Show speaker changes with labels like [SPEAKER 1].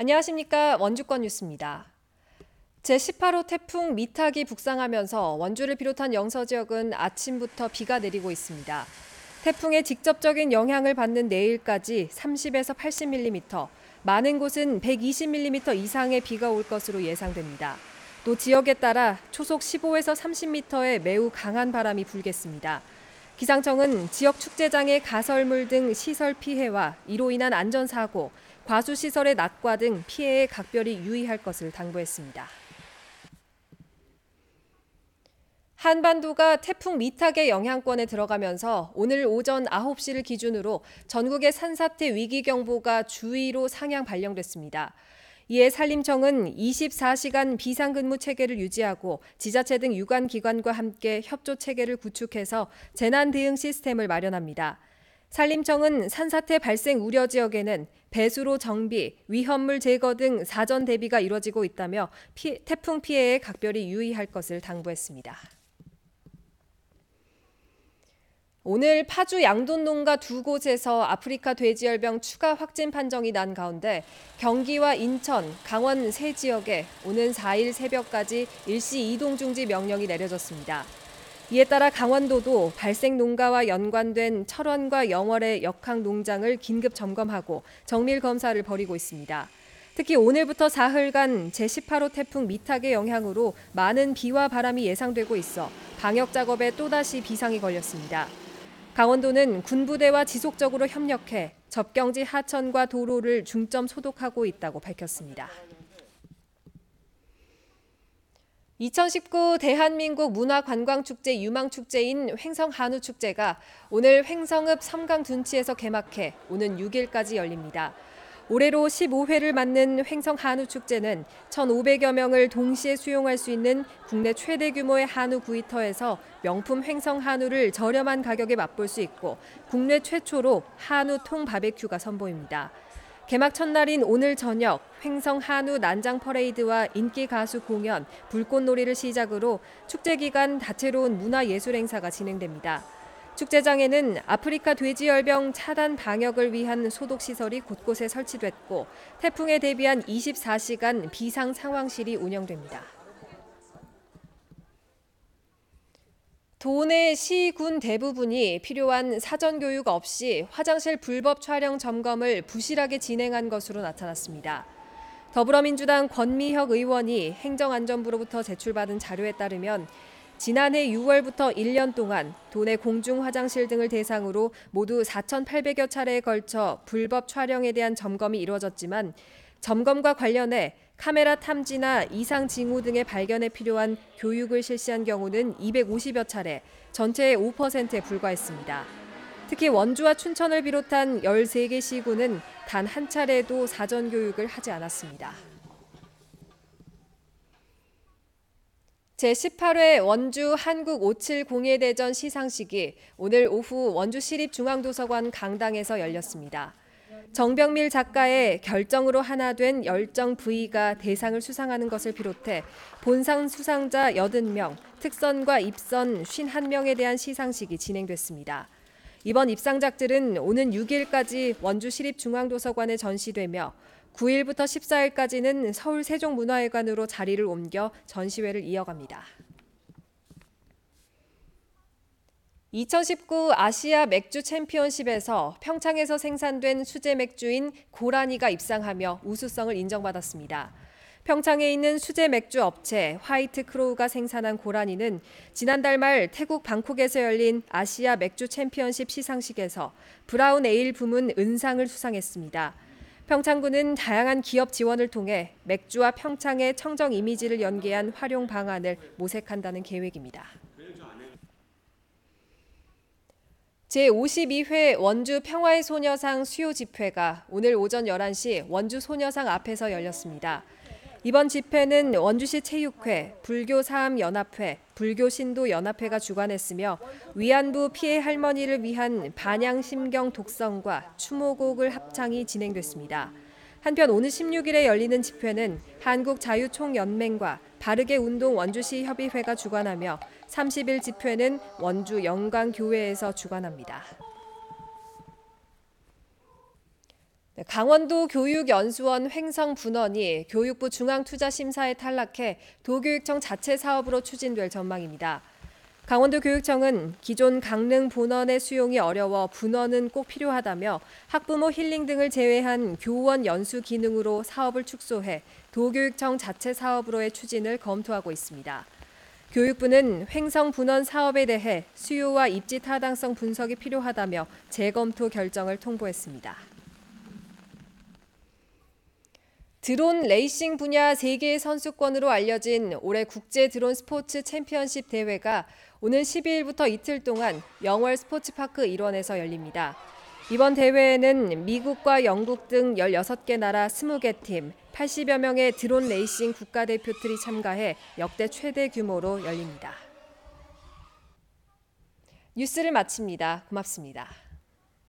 [SPEAKER 1] 안녕하십니까. 원주권 뉴스입니다. 제18호 태풍 미탁이 북상하면서 원주를 비롯한 영서 지역은 아침부터 비가 내리고 있습니다. 태풍의 직접적인 영향을 받는 내일까지 30에서 80mm, 많은 곳은 120mm 이상의 비가 올 것으로 예상됩니다. 또 지역에 따라 초속 15에서 30m의 매우 강한 바람이 불겠습니다. 기상청은 지역 축제장의 가설물 등 시설 피해와 이로 인한 안전사고, 과수시설의 낙과 등 피해에 각별히 유의할 것을 당부했습니다. 한반도가 태풍 미탁의 영향권에 들어가면서 오늘 오전 9시를 기준으로 전국의 산사태 위기경보가 주의로 상향 발령됐습니다. 이에 산림청은 24시간 비상근무 체계를 유지하고 지자체 등 유관기관과 함께 협조 체계를 구축해서 재난 대응 시스템을 마련합니다. 산림청은 산사태 발생 우려 지역에는 배수로 정비, 위험물 제거 등 사전 대비가 이뤄지고 있다며 태풍 피해에 각별히 유의할 것을 당부했습니다. 오늘 파주 양돈 농가 두 곳에서 아프리카 돼지열병 추가 확진 판정이 난 가운데 경기와 인천, 강원 세 지역에 오는 4일 새벽까지 일시 이동 중지 명령이 내려졌습니다. 이에 따라 강원도도 발생 농가와 연관된 철원과 영월의 역학 농장을 긴급 점검하고 정밀 검사를 벌이고 있습니다. 특히 오늘부터 사흘간 제18호 태풍 미탁의 영향으로 많은 비와 바람이 예상되고 있어 방역 작업에 또다시 비상이 걸렸습니다. 강원도는 군부대와 지속적으로 협력해 접경지 하천과 도로를 중점 소독하고 있다고 밝혔습니다. 2019 대한민국 문화관광축제 유망축제인 횡성한우축제가 오늘 횡성읍 섬강둔치에서 개막해 오는 6일까지 열립니다. 올해로 15회를 맞는 횡성한우축제는 1,500여 명을 동시에 수용할 수 있는 국내 최대 규모의 한우 구이터에서 명품 횡성한우를 저렴한 가격에 맛볼 수 있고 국내 최초로 한우 통 바베큐가 선보입니다. 개막 첫날인 오늘 저녁 횡성한우 난장 퍼레이드와 인기 가수 공연, 불꽃놀이를 시작으로 축제 기간 다채로운 문화예술 행사가 진행됩니다. 축제장에는 아프리카 돼지열병 차단 방역을 위한 소독시설이 곳곳에 설치됐고 태풍에 대비한 24시간 비상 상황실이 운영됩니다. 도내 시, 군 대부분이 필요한 사전교육 없이 화장실 불법 촬영 점검을 부실하게 진행한 것으로 나타났습니다. 더불어민주당 권미혁 의원이 행정안전부로부터 제출받은 자료에 따르면 지난해 6월부터 1년 동안 도내 공중화장실 등을 대상으로 모두 4,800여 차례에 걸쳐 불법 촬영에 대한 점검이 이루어졌지만 점검과 관련해 카메라 탐지나 이상 징후 등의 발견에 필요한 교육을 실시한 경우는 250여 차례, 전체의 5%에 불과했습니다. 특히 원주와 춘천을 비롯한 13개 시군은 단 한 차례도 사전 교육을 하지 않았습니다. 제18회 원주 한국570대전 시상식이 오늘 오후 원주시립중앙도서관 강당에서 열렸습니다. 정병밀 작가의 결정으로 하나 된 열정 V가 대상을 수상하는 것을 비롯해 본상 수상자 80명, 특선과 입선 51명에 대한 시상식이 진행됐습니다. 이번 입상작들은 오는 6일까지 원주시립중앙도서관에 전시되며 9일부터 14일까지는 서울 세종문화회관으로 자리를 옮겨 전시회를 이어갑니다. 2019 아시아 맥주 챔피언십에서 평창에서 생산된 수제 맥주인 고라니가 입상하며 우수성을 인정받았습니다. 평창에 있는 수제 맥주 업체 화이트 크로우가 생산한 고라니는 지난달 말 태국 방콕에서 열린 아시아 맥주 챔피언십 시상식에서 브라운 에일 부문 은상을 수상했습니다. 평창군은 다양한 기업 지원을 통해 맥주와 평창의 청정 이미지를 연계한 활용 방안을 모색한다는 계획입니다. 제52회 원주 평화의 소녀상 수요 집회가 오늘 오전 11시 원주 소녀상 앞에서 열렸습니다. 이번 집회는 원주시 체육회, 불교사암연합회, 불교신도연합회가 주관했으며 위안부 피해 할머니를 위한 반양심경 독성과 추모곡을 합창이 진행됐습니다. 한편 오늘 16일에 열리는 집회는 한국자유총연맹과 바르게 운동 원주시 협의회가 주관하며 30일 집회는 원주 영광교회에서 주관합니다. 강원도 교육연수원 횡성분원이 교육부 중앙투자심사에 탈락해 도교육청 자체 사업으로 추진될 전망입니다. 강원도 교육청은 기존 강릉 본원의 수용이 어려워 분원은 꼭 필요하다며 학부모 힐링 등을 제외한 교원 연수 기능으로 사업을 축소해 도교육청 자체 사업으로의 추진을 검토하고 있습니다. 교육부는 횡성분원 사업에 대해 수요와 입지 타당성 분석이 필요하다며 재검토 결정을 통보했습니다. 드론 레이싱 분야 세계 선수권으로 알려진 올해 국제 드론 스포츠 챔피언십 대회가 오는 12일부터 이틀 동안 영월 스포츠파크 일원에서 열립니다. 이번 대회에는 미국과 영국 등 16개 나라 20개 팀, 80여 명의 드론 레이싱 국가대표들이 참가해 역대 최대 규모로 열립니다. 뉴스를 마칩니다. 고맙습니다.